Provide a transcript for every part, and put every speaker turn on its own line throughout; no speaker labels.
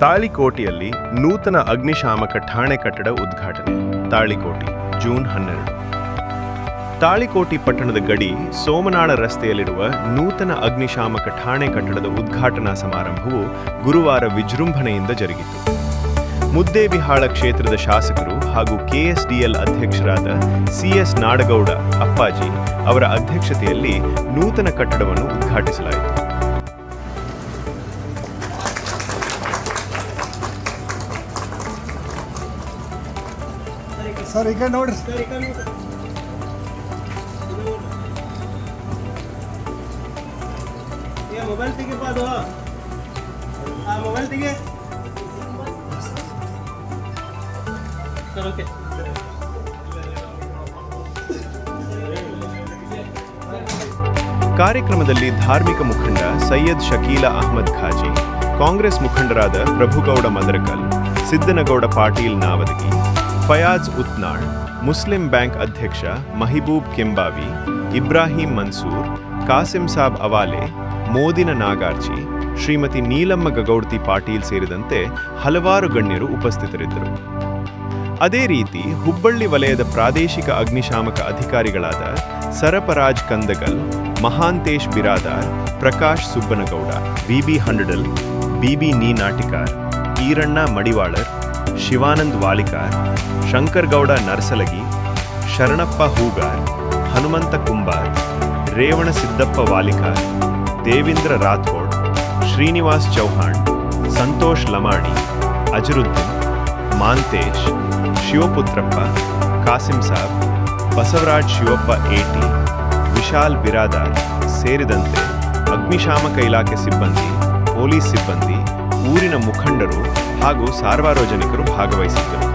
ತಾಳಿಕೋಟೆಯಲ್ಲಿ ನೂತನ ಅಗ್ನಿಶಾಮಕ ಠಾಣೆ ಕಟ್ಟಡ ಉದ್ಘಾಟನೆ. ತಾಳಿಕೋಟೆ, ಜೂನ್ 12. ತಾಳಿಕೋಟೆ ಪಟ್ಟಣದ ಗಡಿ ಸೋಮನಾಳ ರಸ್ತೆಯಲ್ಲಿರುವ ನೂತನ ಅಗ್ನಿಶಾಮಕ ಠಾಣೆ ಕಟ್ಟಡದ ಉದ್ಘಾಟನಾ ಸಮಾರಂಭವು ಗುರುವಾರ ವಿಜೃಂಭಣೆಯಿಂದ ಜರುಗಿತು. ಮುದ್ದೇಬಿಹಾಳ ಕ್ಷೇತ್ರದ ಶಾಸಕರು ಹಾಗೂ ಕೆಎಸ್ಡಿಎಲ್ ಅಧ್ಯಕ್ಷರಾದ ಸಿಎಸ್ ನಾಡಗೌಡ ಅಪ್ಪಾಜಿ ಅವರ ಅಧ್ಯಕ್ಷತೆಯಲ್ಲಿ ನೂತನ ಕಟ್ಟಡವನ್ನು ಉದ್ಘಾಟಿಸಲಾಯಿತು.
ಸರ್ ಈಗ ನೋಡ್ರಿ
ಮೊಬೈಲ್ ತೆಗಿಪ್ಪ, ಅದು ಆ ಮೊಬೈಲ್ ತೆಗಿ ಸರ್. ಓಕೆ,
ಕಾರ್ಯಕ್ರಮದಲ್ಲಿ ಧಾರ್ಮಿಕ ಮುಖಂಡ ಸೈಯದ್ ಶಕೀಲ ಅಹ್ಮದ್ ಖಾಜಿ, ಕಾಂಗ್ರೆಸ್ ಮುಖಂಡರಾದ ಪ್ರಭುಗೌಡ ಮದರಕಲ್, ಸಿದ್ದನಗೌಡ ಪಾಟೀಲ್ ನಾವದಗಿ, ಫಯಾಜ್ ಉತ್ನಾಳ್, ಮುಸ್ಲಿಂ ಬ್ಯಾಂಕ್ ಅಧ್ಯಕ್ಷ ಮಹಿಬೂಬ್ ಕೆಂಬಾವಿ, ಇಬ್ರಾಹಿಂ ಮನ್ಸೂರ್, ಕಾಸಿಂ ಸಾಬ್ ಅವಾಲೆ, ಮೋದಿನ ನಾಗಾರ್ಜಿ, ಶ್ರೀಮತಿ ನೀಲಮ್ಮ ಗಗೌಡ್ತಿ ಪಾಟೀಲ್ ಸೇರಿದಂತೆ ಹಲವಾರು ಗಣ್ಯರು ಉಪಸ್ಥಿತರಿದ್ದರು. ಅದೇ ರೀತಿ ಹುಬ್ಬಳ್ಳಿ ವಲಯದ ಪ್ರಾದೇಶಿಕ ಅಗ್ನಿಶಾಮಕ ಅಧಿಕಾರಿಗಳಾದ ಸರಪರಾಜ್ ಕಂದಗಲ್, ಮಹಾಂತೇಶ್ ಬಿರಾದಾರ್, ಪ್ರಕಾಶ್ ಸುಬ್ಬನಗೌಡ, ವಿಬಿ ಹಂಡಡಲ್, ಬಿಬಿ ನೀ ನಾಟಿಕಾರ್, ಈರಣ್ಣ ಮಡಿವಾಳರ್, ಶಿವಾನಂದ್ ವಾಲಿಕಾರ್, ಶಂಕರ್ಗೌಡ ನರಸಲಗಿ, ಶರಣಪ್ಪ ಹೂಗಾರ್, ಹನುಮಂತ ಕುಂಬಾರ್, ರೇವಣ ಸಿದ್ದಪ್ಪ ವಾಲಿಕಾರ್, ದೇವೇಂದ್ರ ರಾಥೋಡ್, ಶ್ರೀನಿವಾಸ್ ಚೌಹಾಣ್, ಸಂತೋಷ್ ಲಮಾಡಿ, ಅಜರುದ್ದೀನ್, ಮಾಂತೇಶ್, ಶಿವಪುತ್ರಪ್ಪ, ಕಾಸಿಂ ಸಾಬ್, ಬಸವರಾಜ್ ಶಿವಪ್ಪ ಏಟಿ, ವಿಶಾಲ್ ಬಿರಾದಾರ್ ಸೇರಿದಂತೆ ಅಗ್ನಿಶಾಮಕ ಇಲಾಖೆ ಸಿಬ್ಬಂದಿ, ಪೊಲೀಸ್ ಸಿಬ್ಬಂದಿ, ಊರಿನ ಮುಖಂಡರು ಹಾಗೂ ಸಾರ್ವಜನಿಕರು ಭಾಗವಹಿಸಿದ್ದರು.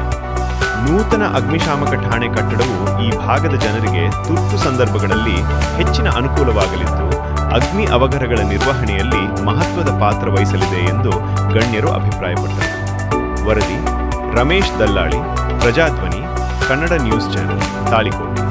ನೂತನ ಅಗ್ನಿಶಾಮಕ ಠಾಣೆ ಕಟ್ಟಡವು ಈ ಭಾಗದ ಜನರಿಗೆ ತುರ್ತು ಸಂದರ್ಭಗಳಲ್ಲಿ ಹೆಚ್ಚಿನ ಅನುಕೂಲವಾಗಲಿದ್ದು ಅಗ್ನಿ ಅವಘಡಗಳ ನಿರ್ವಹಣೆಯಲ್ಲಿ ಮಹತ್ವದ ಪಾತ್ರ ವಹಿಸಲಿದೆ ಎಂದು ಗಣ್ಯರು ಅಭಿಪ್ರಾಯಪಟ್ಟರು. ವರದಿ ರಮೇಶ್ ದಲ್ಲಾಳಿ, ಪ್ರಜಾಧ್ವನಿ, ಕನ್ನಡ ನ್ಯೂಸ್ ಚಾನೆಲ್, ತಾಳಿಕೋಟೆ.